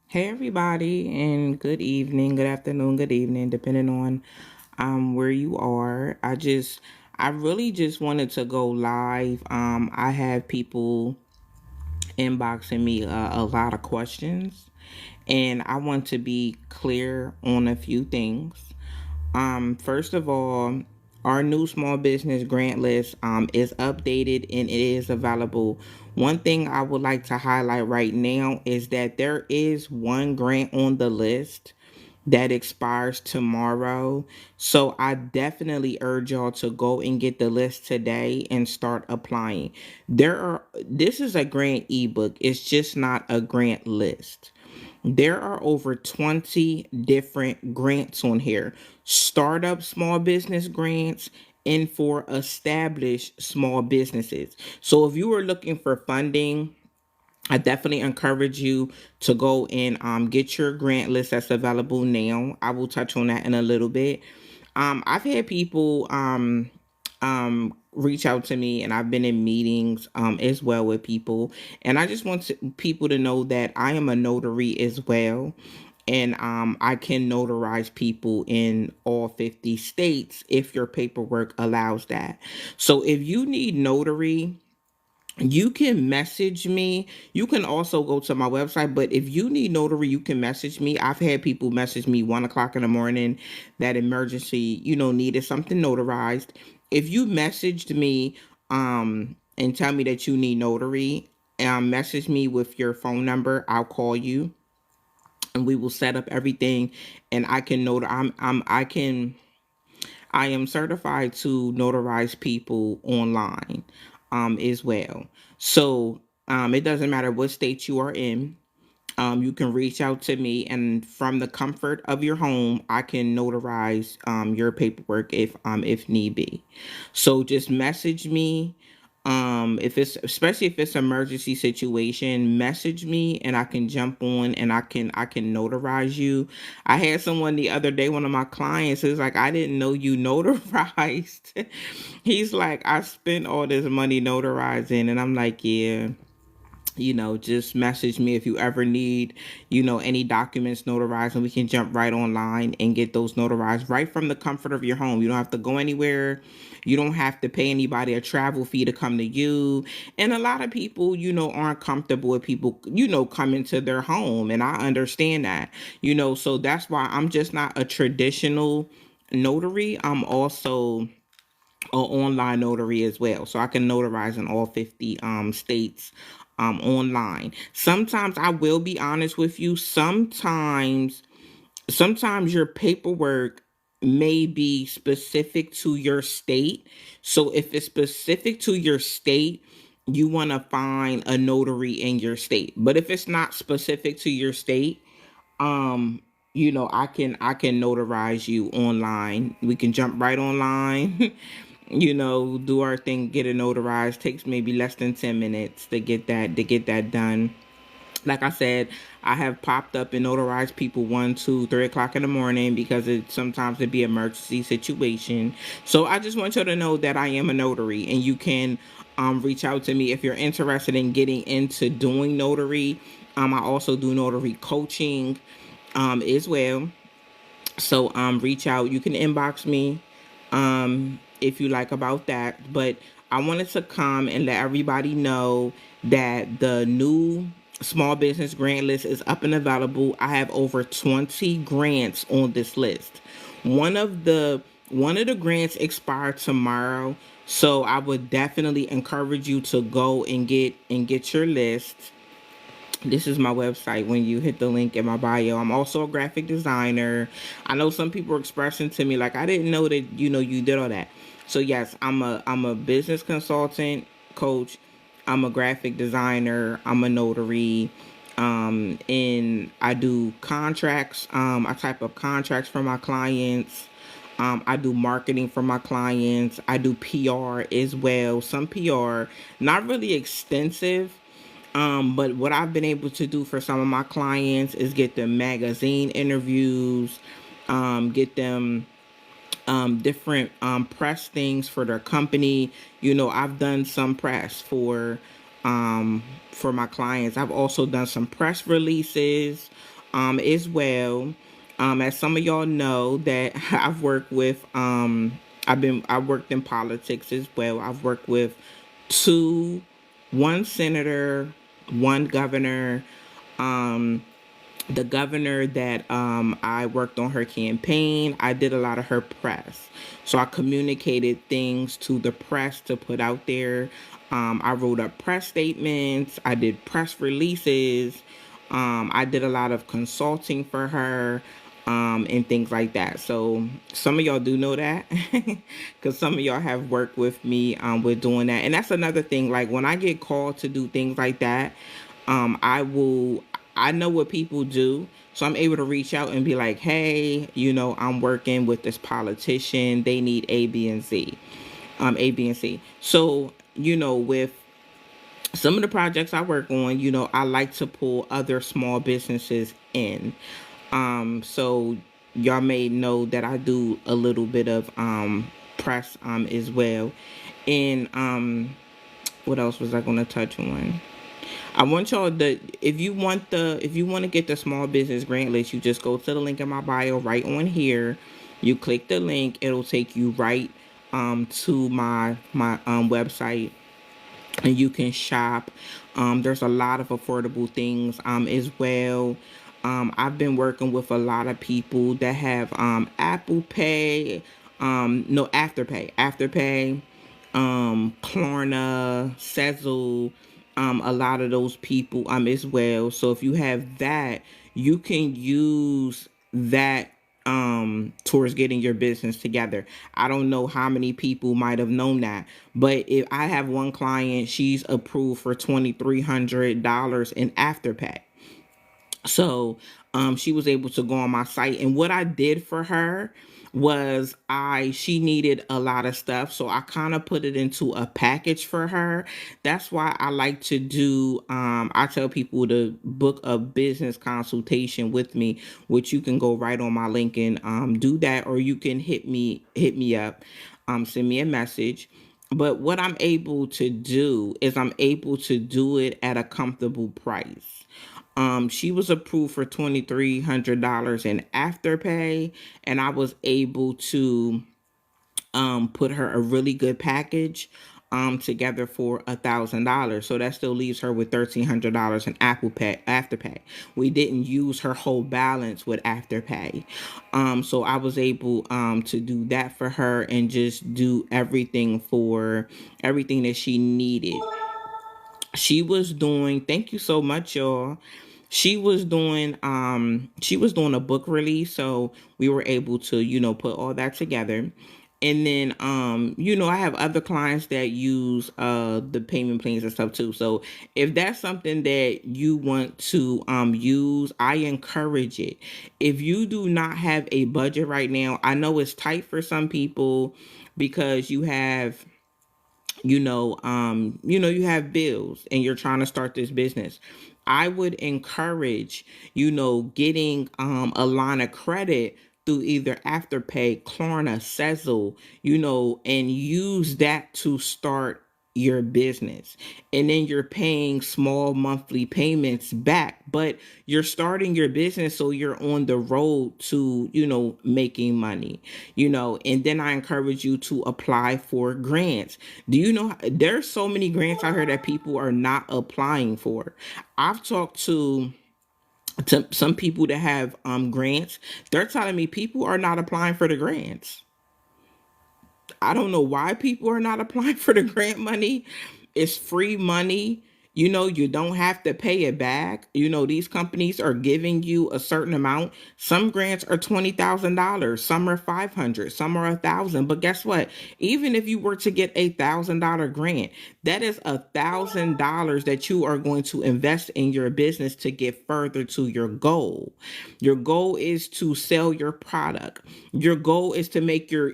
Hey everybody, and good evening, good afternoon, good evening, depending on where you are. I really just wanted to go live. I have people inboxing me a lot of questions, and I want to be clear on a few things. First of all, our new small business grant list is updated and it is available. One thing I would like to highlight right now is that there is one grant on the list that expires tomorrow. So I definitely urge y'all to go and get the list today and start applying. This is a grant ebook. It's just not a grant list. There are over 20 different grants on here. Startup small business grants and for established small businesses. So if you are looking for funding, I definitely encourage you to go and get your grant list that's available now. I will touch on that in a little bit. I've had people reach out to me, and I've been in meetings as well with people, and I just want people to know that I am a notary as well, and I can notarize people in all 50 states if your paperwork allows that. So if you need notary, you can message me. You can also go to my website, but if you need notary, you can message me. I've had people message me 1 o'clock in the morning that emergency, needed something notarized. If you messaged me and tell me that you need notary, message me with your phone number. I'll call you and we will set up everything, and I can note I am certified to notarize people online as well. So it doesn't matter what state you are in. You can reach out to me, and from the comfort of your home, I can notarize your paperwork if need be. So just message me. If it's especially if it's an emergency situation, message me and I can jump on and I can notarize you. I had someone the other day, one of my clients, who's like, I didn't know you notarized. He's like, I spent all this money notarizing, and I'm like, yeah, just message me if you ever need, any documents notarized, and we can jump right online and get those notarized right from the comfort of your home. You don't have to go anywhere. You don't have to pay anybody a travel fee to come to you. And a lot of people, aren't comfortable with people, coming to their home. And I understand that, so that's why I'm just not a traditional notary. I'm also an online notary as well. So I can notarize in all 50 states online. Sometimes I will be honest with you, sometimes your paperwork may be specific to your state. So if it's specific to your state, you want to find a notary in your state. But if it's not specific to your state, um I can notarize you online. We can jump right online. Do our thing, get it notarized. Takes maybe less than 10 minutes to get that done. Like I said, I have popped up and notarized people 1, 2, 3 o'clock in the morning because it sometimes it be an emergency situation. So I just want you to know that I am a notary, and you can reach out to me if you're interested in getting into doing notary. I also do notary coaching as well. So reach out. You can inbox me if you like about that. But I wanted to come and let everybody know that the new small business grant list is up and available. I have over 20 grants on this list. One of the one of the grants expire tomorrow. So I would definitely encourage you to go and get your list. This is my website when you hit the link in my bio. I'm also a graphic designer. I know some people are expressing to me like, I didn't know that you did all that. So yes, I'm a business consultant, coach. I'm a graphic designer. I'm a notary. And I do contracts. I type up contracts for my clients. I do marketing for my clients. I do PR as well. Some PR, not really extensive, but what I've been able to do for some of my clients is get them magazine interviews, get them different press things for their company. I've done some press for my clients. I've also done some press releases. as well. As some of y'all know that I've worked with I worked in politics as well. I've worked with two, one senator, one governor. Um, the governor that I worked on her campaign, I did a lot of her press. So I communicated things to the press to put out there. I wrote up press statements, I did press releases, I did a lot of consulting for her. And things like that. So some of y'all do know that because some of y'all have worked with me with doing that. And that's another thing. Like when I get called to do things like that, I will I know what people do. So I'm able to reach out and be like, hey, I'm working with this politician. They need A, B, and Z. A, B, and C. So, with some of the projects I work on, I like to pull other small businesses in. So y'all may know that I do a little bit of press as well. And what else was I gonna touch on? I want y'all to if you want to get the small business grant list, you just go to the link in my bio right on here. You click the link, it'll take you right to my website, and you can shop. There's a lot of affordable things as well. I've been working with a lot of people that have Apple Pay, no Afterpay, Klarna, Sezzle, a lot of those people as well. So if you have that, you can use that towards getting your business together. I don't know how many people might have known that, but if I have one client, she's approved for $2,300 in Afterpay. So she was able to go on my site, and what I did for her was she needed a lot of stuff, so I kind of put it into a package for her. That's why I like to do I tell people to book a business consultation with me, which you can go right on my link and do that, or you can hit me up, send me a message. But what I'm able to do is I'm able to do it at a comfortable price. She was approved for $2,300 in Afterpay, and I was able to put her a really good package together for $1,000. So that still leaves her with $1,300 in Apple Pay Afterpay. We didn't use her whole balance with Afterpay, so I was able to do that for her and just do everything that she needed. She was doing, thank you so much, y'all. She was doing a book release, so we were able to put all that together. And then I have other clients that use the payment plans and stuff too. So if that's something that you want to use, I encourage it. If you do not have a budget right now, I know it's tight for some people because you have bills and you're trying to start this business. I would encourage, getting a line of credit through either Afterpay, Klarna, Sezzle, and use that to start your business. And then you're paying small monthly payments back, but you're starting your business, so you're on the road to, making money, and then I encourage you to apply for grants. Do you know there's so many grants out here that people are not applying for? I've talked to some people that have grants. They're telling me people are not applying for the grants. I don't know why people are not applying for the grant money. It's free money. You don't have to pay it back. These companies are giving you a certain amount. Some grants are $20,000, some are 500, some are 1,000. But guess what? Even if you were to get $1,000 grant, that is $1,000 that you are going to invest in your business to get further to your goal. Your goal is to sell your product. Your goal is to make your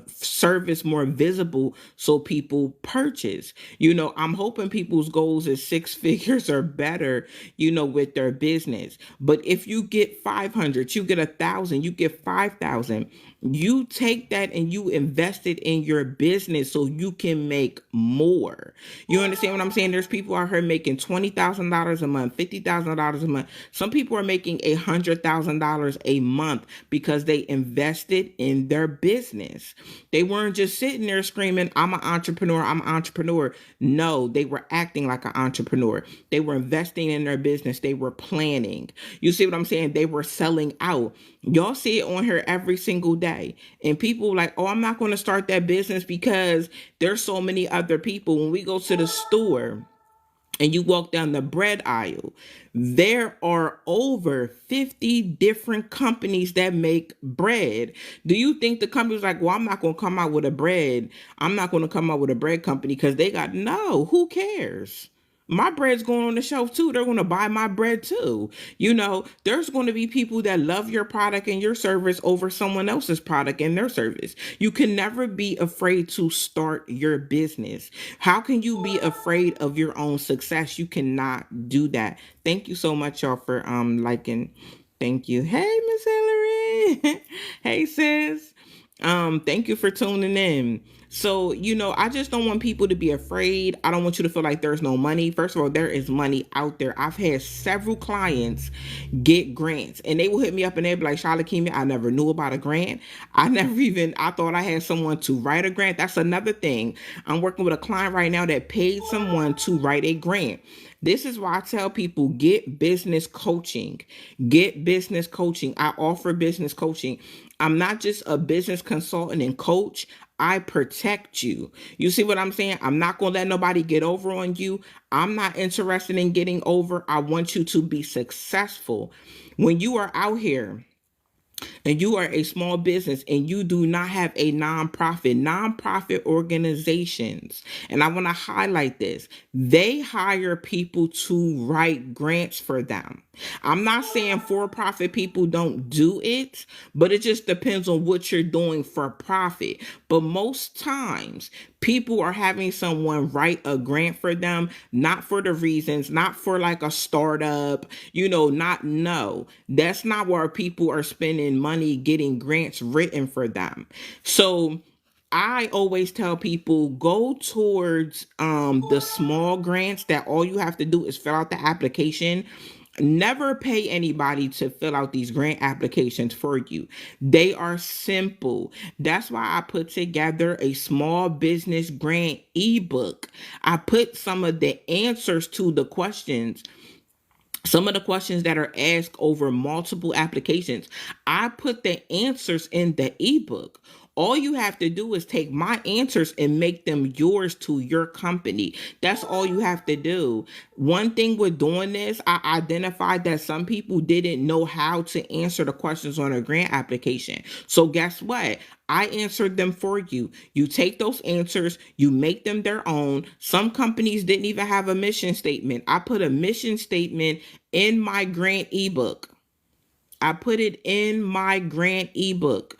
service more visible so people purchase. I'm hoping people's goals is six figures or better, with their business. But if you get 500, you get 1,000, you get 5,000, You take that and you invest it in your business so you can make more. You understand what I'm saying? There's people out here making $20,000 a month, $50,000 a month. Some people are making $100,000 a month because they invested in their business. They weren't just sitting there screaming, I'm an entrepreneur, I'm an entrepreneur. No, they were acting like an entrepreneur. They were investing in their business. They were planning. You see what I'm saying? They were selling out. Y'all see it on here every single day. And people like, oh, I'm not going to start that business because there's so many other people. When we go to the store and you walk down the bread aisle, there are over 50 different companies that make bread. Do you think the company's like, well, I'm not going to come out with a bread. I'm not going to come out with a bread company because they got, no, who cares? My bread's going on the shelf too. They're going to buy my bread too. There's going to be people that love your product and your service over someone else's product and their service. You can never be afraid to start your business. How can you be afraid of your own success? You cannot do that. Thank you so much, y'all, for liking. Thank you. Hey, Miss Hillary. Hey, sis. Thank you for tuning in. So, I just don't want people to be afraid. I don't want you to feel like there's no money. First of all, there is money out there. I've had several clients get grants and they will hit me up and they'll be like, Charlotte Kimmy, I never knew about a grant. I thought I had someone to write a grant. That's another thing. I'm working with a client right now that paid someone to write a grant. This is why I tell people, get business coaching. Get business coaching. I offer business coaching. I'm not just a business consultant and coach. I protect you. You see what I'm saying? I'm not going to let nobody get over on you. I'm not interested in getting over. I want you to be successful. When you are out here and you are a small business and you do not have a nonprofit organizations, and I want to highlight this, they hire people to write grants for them. I'm not saying for-profit people don't do it, but it just depends on what you're doing for profit. But most times, people are having someone write a grant for them, not for the reasons, not for like a startup, no. That's not where people are spending money getting grants written for them. So I always tell people, go towards the small grants that all you have to do is fill out the application. Never pay anybody to fill out these grant applications for you. They are simple. That's why I put together a small business grant ebook. I put some of the answers to the questions. Some of the questions that are asked over multiple applications, I put the answers in the ebook. All you have to do is take my answers and make them yours to your company. That's all you have to do. One thing with doing this, I identified that some people didn't know how to answer the questions on a grant application. So guess what? I answered them for you. You take those answers, you make them their own. Some companies didn't even have a mission statement. I put a mission statement in my grant ebook. I put it in my grant ebook.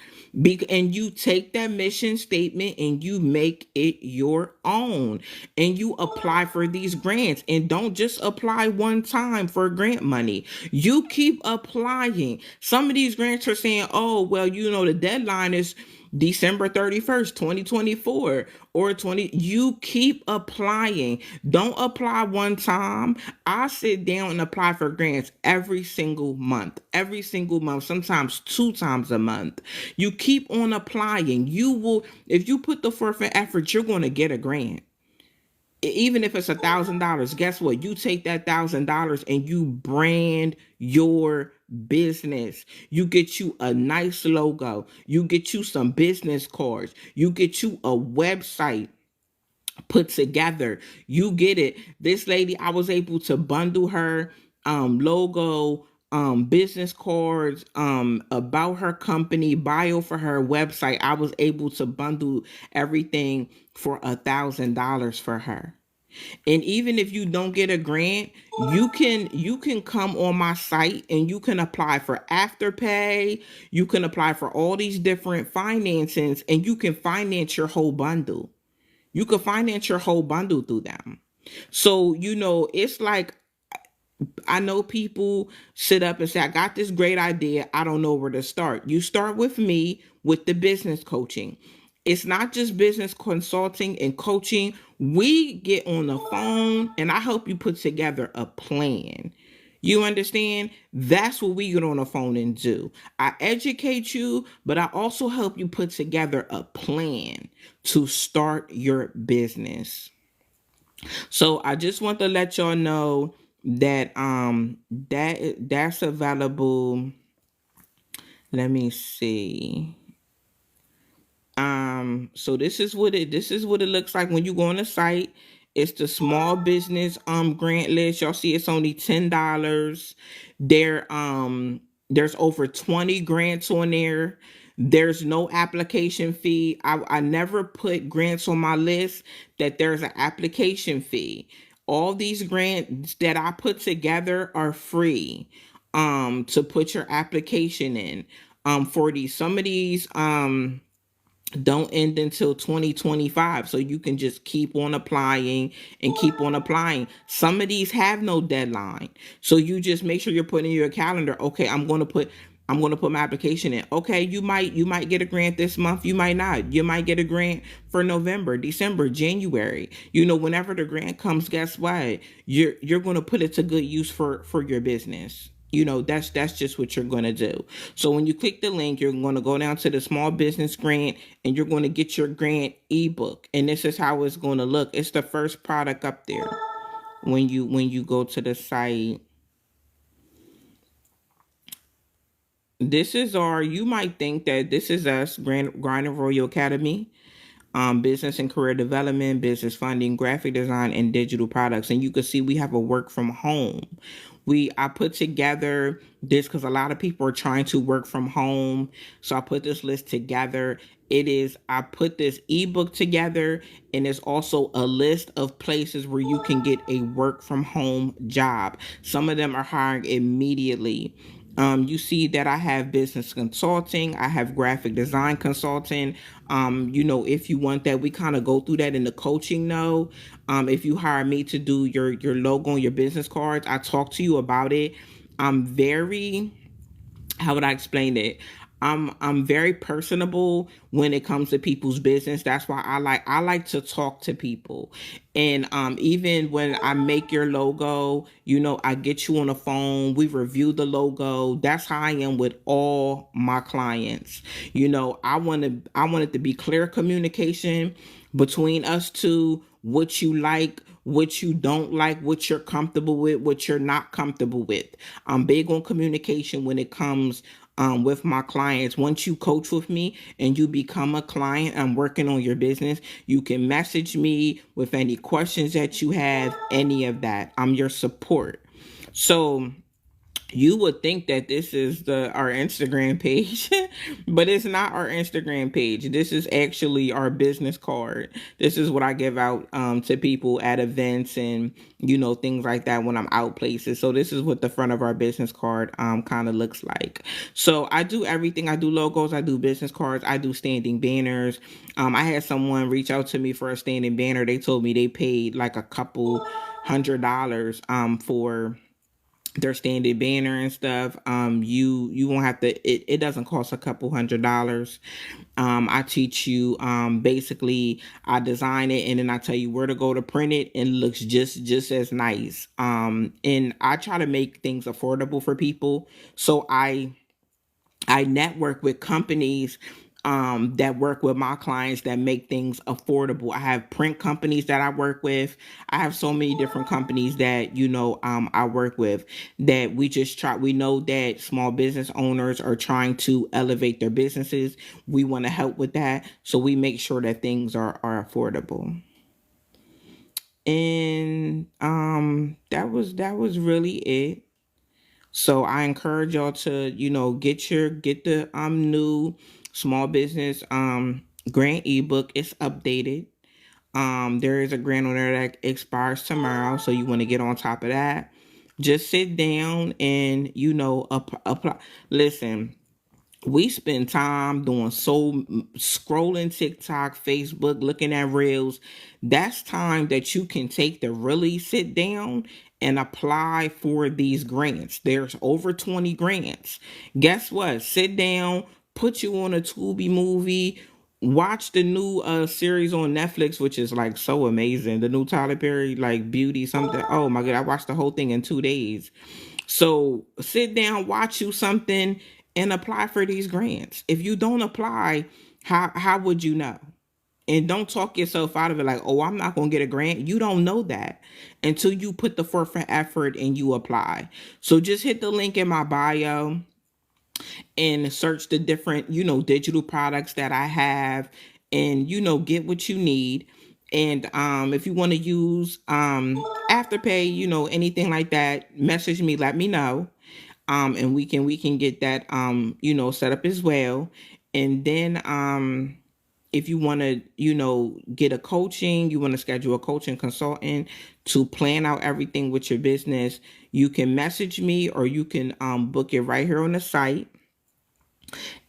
And you take that mission statement and you make it your own. And you apply for these grants. And don't just apply one time for grant money. You keep applying. Some of these grants are saying, oh, well, the deadline is December 31st, 2024 or 20. You keep applying. Don't apply one time. I sit down and apply for grants every single month, sometimes 2 times a month. You keep on applying. If you put the forth and effort, you're going to get a grant. Even if it's $1,000, guess what? You take that $1,000 and you brand your business. You get you a nice logo. You get you some business cards. You get you a website put together. You get it. This lady, I was able to bundle her logo, business cards, about her company, bio for her website. I was able to bundle everything for $1,000 for her. And even if you don't get a grant, you can come on my site and you can apply for Afterpay. You can apply for all these different financings and you can finance your whole bundle. You can finance your whole bundle through them. So, it's like I know people sit up and say, I got this great idea. I don't know where to start. You start with me with the business coaching. It's not just business consulting and coaching. We get on the phone and I help you put together a plan. You understand? That's what we get on the phone and do. I educate you, but I also help you put together a plan to start your business. So I just want to let y'all know that that's available. Let me see. So this is what it looks like when you go on the site. It's the small business grant list. Y'all see it's only $10. There's over 20 grants on there. There's no application fee. I never put grants on my list that there's an application fee. All these grants that I put together are free to put your application in. For these some of these don't end until 2025, so you can just keep on applying and keep on applying. Some of these have no deadline, so you just make sure you're putting in your calendar, okay, I'm going to put my application in. Okay, you might get a grant this month, you might not. You might get a grant for November, December, January. Whenever the grant comes, guess what, you're going to put it to good use for your business. That's just what you're going to do. So when you click the link, you're going to go down to the small business grant and you're going to get your grant ebook. And this is how it's going to look. It's the first product up there. When you go to the site, this is our, you might think that this is us, Grind and Royal Academy. Business and career development, business funding, graphic design, and digital products. And you can see we have a work from home. I put together this because a lot of people are trying to work from home. So I put this list together. I put this ebook together, and it's also a list of places where you can get a work from home job. Some of them are hiring immediately. You see that I have business consulting, I have graphic design consulting. If you want that, we kind of go through that in the coaching. No, if you hire me to do your logo and your business cards, I talk to you about it. I'm very, how would I explain it? I'm very personable when it comes to people's business. That's why I like to talk to people. And even when I make your logo, I get you on the phone, we review the logo. That's how I am with all my clients. I want it to be clear communication between us two, what you like, what you don't like, what you're comfortable with, what you're not comfortable with. I'm big on communication when it comes with my clients. Once you coach with me and you become a client, I'm working on your business. You can message me with any questions that you have, any of that. I'm your support. So you would think that this is our Instagram page, but it's not our Instagram page. This is actually our business card. This is what I give out to people at events and things like that when I'm out places. So this is what the front of our business card kind of looks like. So I do everything. I do logos, I do business cards, I do standing banners. I had someone reach out to me for a standing banner. They told me they paid like a couple $100 for their standard banner and stuff. You won't have to, it doesn't cost a couple $100. I teach you, basically I design it and then I tell you where to go to print it, and it looks just as nice. And I try to make things affordable for people. So I network with companies that work with my clients that make things affordable. I have print companies that I work with. I have so many different companies that I work with, that we know that small business owners are trying to elevate their businesses. We want to help with that, so we make sure that things are affordable. And that was really it. So I encourage y'all to, get the new small business grant ebook. It's updated. There is a grant on there that expires tomorrow, so you want to get on top of that. Just sit down and apply. Listen, We spend time doing scrolling TikTok, Facebook, looking at reels. That's time that you can take to really sit down and apply for these grants. There's over 20 grants. Guess what? Sit down, put you on a Tubi movie, watch the new series on Netflix, which is like so amazing. The new Tyler Perry, like Beauty something. Oh my god, I watched the whole thing in 2 days. So sit down, watch you something, and apply for these grants. If you don't apply, how would you know? And don't talk yourself out of it like, oh, I'm not going to get a grant. You don't know that until you put the forth for effort and you apply. So just hit the link in my bio and search the different, digital products that I have, and, get what you need. And if you want to use Afterpay, anything like that, message me, let me know. And we can get that set up as well. And then if you want to get a coaching, you want to schedule a coaching consultant to plan out everything with your business, you can message me, or you can book it right here on the site.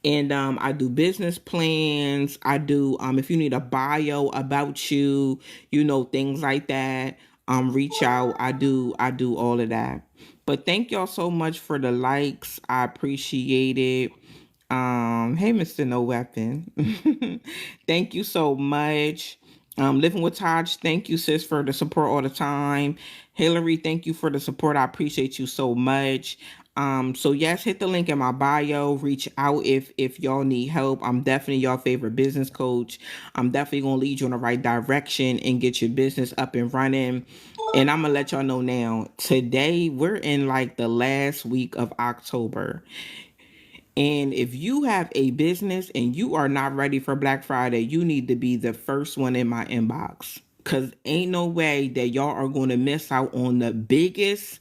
And I do business plans. I do if you need a bio about you, things like that, reach out. I do all of that. But thank y'all so much for the likes. I appreciate it. Hey, Mr. No Weapon. Thank you so much. Living with Taj, thank you, sis, for the support all the time. Hillary, thank you for the support. I appreciate you so much. So yes, hit the link in my bio. Reach out if y'all need help. I'm definitely y'all favorite business coach. I'm definitely gonna lead you in the right direction and get your business up and running. And I'm gonna let y'all know now. Today we're in like the last week of October. And if you have a business and you are not ready for Black Friday, you need to be the first one in my inbox. Cause ain't no way that y'all are going to miss out on the biggest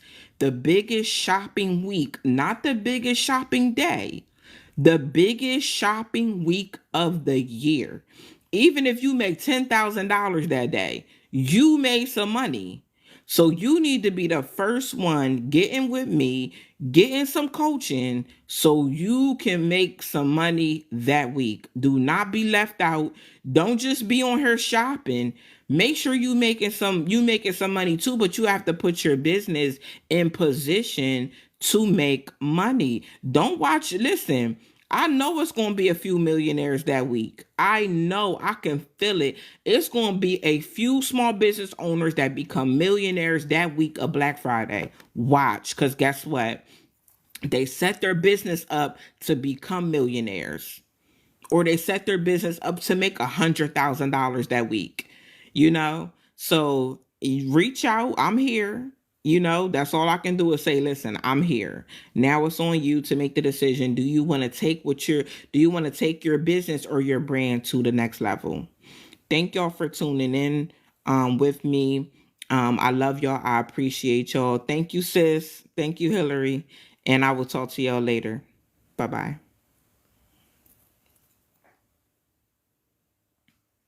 shopping week, not the biggest shopping day, the biggest shopping week of the year. Even if you make $10,000 that day, you made some money. So you need to be the first one getting with me, getting some coaching so you can make some money that week. Do not be left out. Don't just be on here shopping. Make sure you making some money too, but you have to put your business in position to make money. Don't watch, listen. I know it's going to be a few millionaires that week. I know, I can feel it. It's going to be a few small business owners that become millionaires that week of Black Friday. Watch, because guess what? They set their business up to become millionaires, or they set their business up to make $100,000 that week. So reach out. I'm here. That's all I can do is say, listen, I'm here. Now it's on you to make the decision. Do you want to take your business or your brand to the next level? Thank y'all for tuning in with me. I love y'all. I appreciate y'all. Thank you, sis. Thank you, Hillary. And I will talk to y'all later. Bye bye.